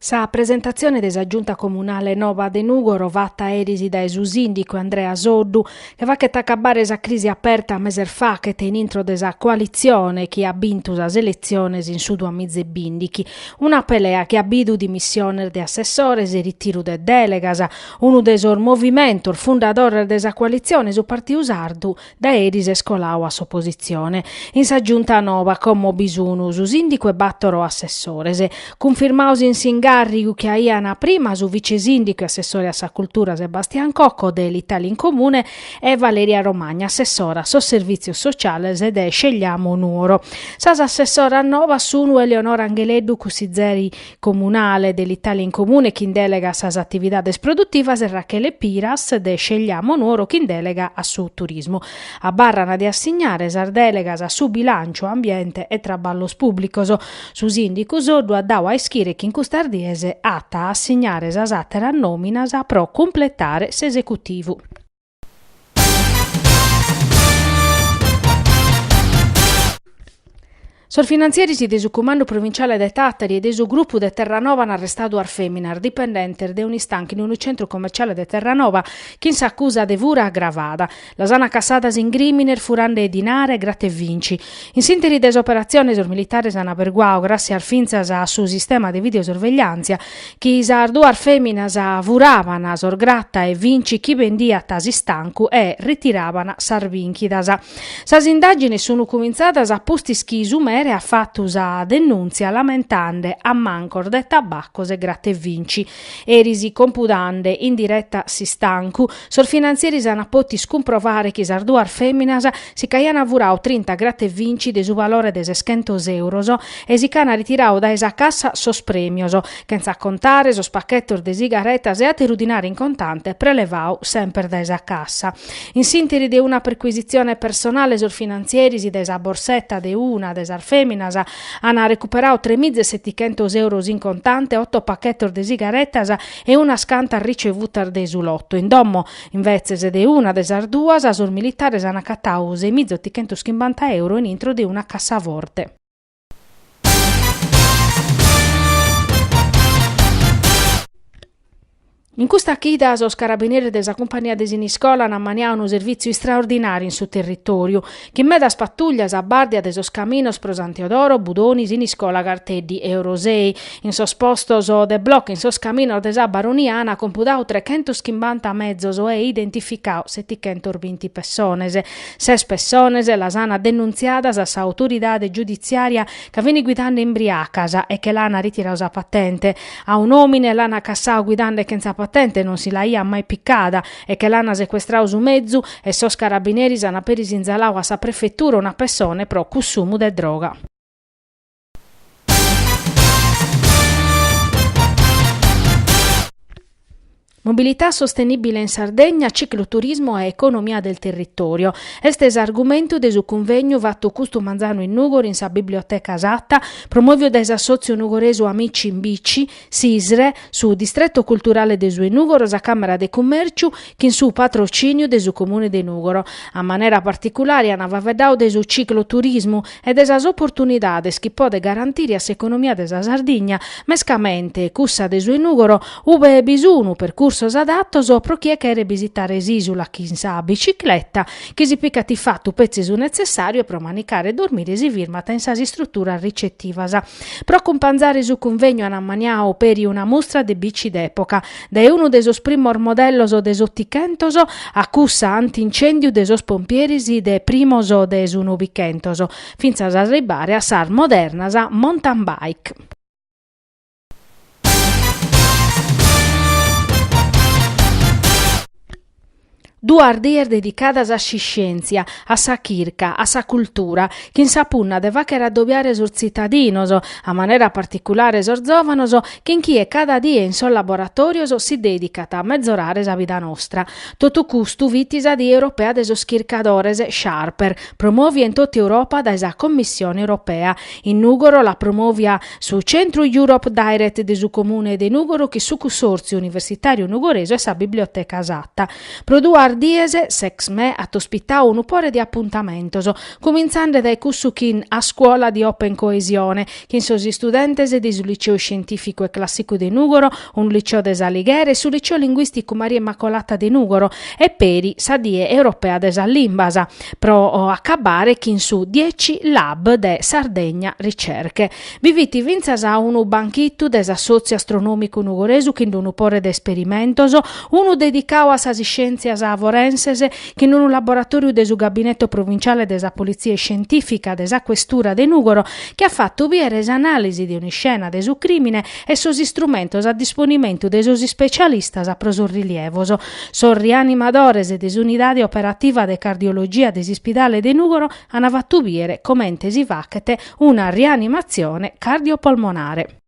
Sa presentazione della giunta comunale Nova de Nugoro vatta erisi da esusindico Andrea Soddu che va che t'accabare esa crisi aperta meser fa che te in intro desa coalizione che ha vinto sa elezioni in su 2015. Una pelea che ha bidu di missione de assessores e ritiro de delegas, uno desor movimento, il fundador desa coalizione su partito sardu da eris scolau a opposizione. In sa giunta nova come bisunu su sindico e battoro assessores, confermaus in Singarrigu che aiana prima su vice sindico e assessore a sa cultura Sebastian Cocco dell'Italia in Comune e Valeria Romagna, assessora so servizio sociale ed è Scegliamo Nuoro. Sas assessora nova sono Eleonora Angeleddu Cusizeri comunale dell'Italia in Comune che delega sas attività produttivas e Rachele Piras de Scegliamo Nuoro che delega a su turismo. A barrana di assegnare sar delegas a su bilancio ambiente e traballos pubblicos. Su sindico Soddu addau a ischire che in custardiese atta a assegnare sasatera nominas a pro completare s'esecutivo. Sorfinanzieri de su comando provinciale de Tattari e de su gruppo de Terranova han arrestato ar feminar dipendente de un istanchi in un centro commerciale de Terranova che si accusa de vura aggravata. La sana cassadas in griminer furande dinare gratte e vinci. In sintesi des operazioni militares han averguao grazie al finzas a su sistema de videosorveglianza che sardu ar feminas a vuravana sor gratta e vinci chi vendia tasi stancu e ritiravana sarvinchidas. Sas indagini sono cominciatas a posti schisume ha fatto usa denunzia lamentande a mancor de tabaccos e gratte e vinci. Erisi compudande in diretta si stancu, sorfinanzieri sana potti scumprovare che sarduar feminas si caiana vurau 30 gratte e vinci de su valore de 600 euros e si cana ritirau da esa cassa sos premios, che senza contare sos pacchettos de sigaretas e a terudinare in contante prelevau sempre da esa cassa. In sintesi de una perquisizione personale sorfinanzieri si de esa borsetta de una de sar feminas hanno recuperato 3.700 euro in contante, 8 pacchetti di sigarettas e una scanta ricevuta de sulotto. In domo, invece de una de sarduas, sul militare hanno accattau 6.850 euro in intro di una cassaforte. In questa chida os carabinieri della compagnia de Siniscola hanno maniato un servizio straordinario in suo territorio, che in medas pattuglias a bardia de sos caminos pro San Teodoro, Budoni, Siniscola, Garteddi e Eurosei. In sos postos o de blocco in sos caminos de sa baroniana compudau 350 mezzos e identificau 720 persones. 6 persones las hanno denunziadas a sa autoridade giudiziaria che viene guidando imbriacas e che l'hanno ritirato sa patente. A un omine l'hanno cassau guidando che senza patente non si la ia mai piccata e che l'hanno sequestrau su mezzo e sos carabinieri hanno perisi inzalau a sa prefettura una persona pro consumo de droga. Mobilità sostenibile in Sardegna, cicloturismo e economia del territorio. Este argomento de su convegno vatto custo manzano in Nugor in sa biblioteca Satta, promovio des Assozio Nugoreso Amici in Bici, SISRE, su Distretto Culturale de su Nugoro, sa Camera de Commerciu, che in su patrocinio de su Comune de Nugoro. A maniera particolare hanno vedau de su cicloturismo e de sas opportunidades che pode garantire a s'economia de sa Sardegna, mescamente cussa de su Nugoro, ube bisunu percorso adattos o pro chi è che era visitare Sisula chi sa bicicletta che si piccati fatto pezzi su necessario pro manicare e dormire si firmata in sasi struttura ricettiva pro companzare su convegno a Maniao per una mostra de bici d'epoca da uno de sos primor modellos o de sottichentos a cussa antincendio de sos pompierisi de primos o de su novichentos finza a arrivare a sar moderna mountain bike. Due ardier dedicadas a scienza, a sa chirca, a sa cultura, che in sa punna deva che raddoppiare sul cittadinos, a maniera particolare sul giovanos, che in chi è cada dia in sol laboratorio si dedica a mezzorare sa vita nostra. Tutto custu vitisa di europea de sos chircadores Sharper, promovia in tutta Europa da esa Commissione Europea. In Nugoro la promovia su Centro Europe Direct de su Comune de Nugoro che su consorzio universitario nugoreso e sa biblioteca Satta. Produar mardiese sex me attospità un upore di appuntamentoso, cominciando dai cussuchin a scuola di Open Coesione, che sono gli studenti di sul liceo scientifico e classico di Nugoro, un liceo des Alighere e sul liceo linguistico Maria Immacolata di Nugoro e peri sadie europea des Allimbasa, pro accabare chin su 10 lab de Sardegna ricerche. Viviti vinzas a unu banchittu des assozi astronomico nugoresu chin un upore de esperimentoso, uno dedicato a sas scienzias avorensese che in un laboratorio del gabinetto provinciale della polizia scientifica della questura de Nugoro, che ha fatto viere analisi di ogni scena de su crimine e sosi strumentos a disponimento de sosi specialistas a prosur rilievoso. Son rianimadores e desunidade operativa de cardiologia dell'ospedale de Nugoro hanno fatto viere come entesi vacchete una rianimazione cardiopolmonare.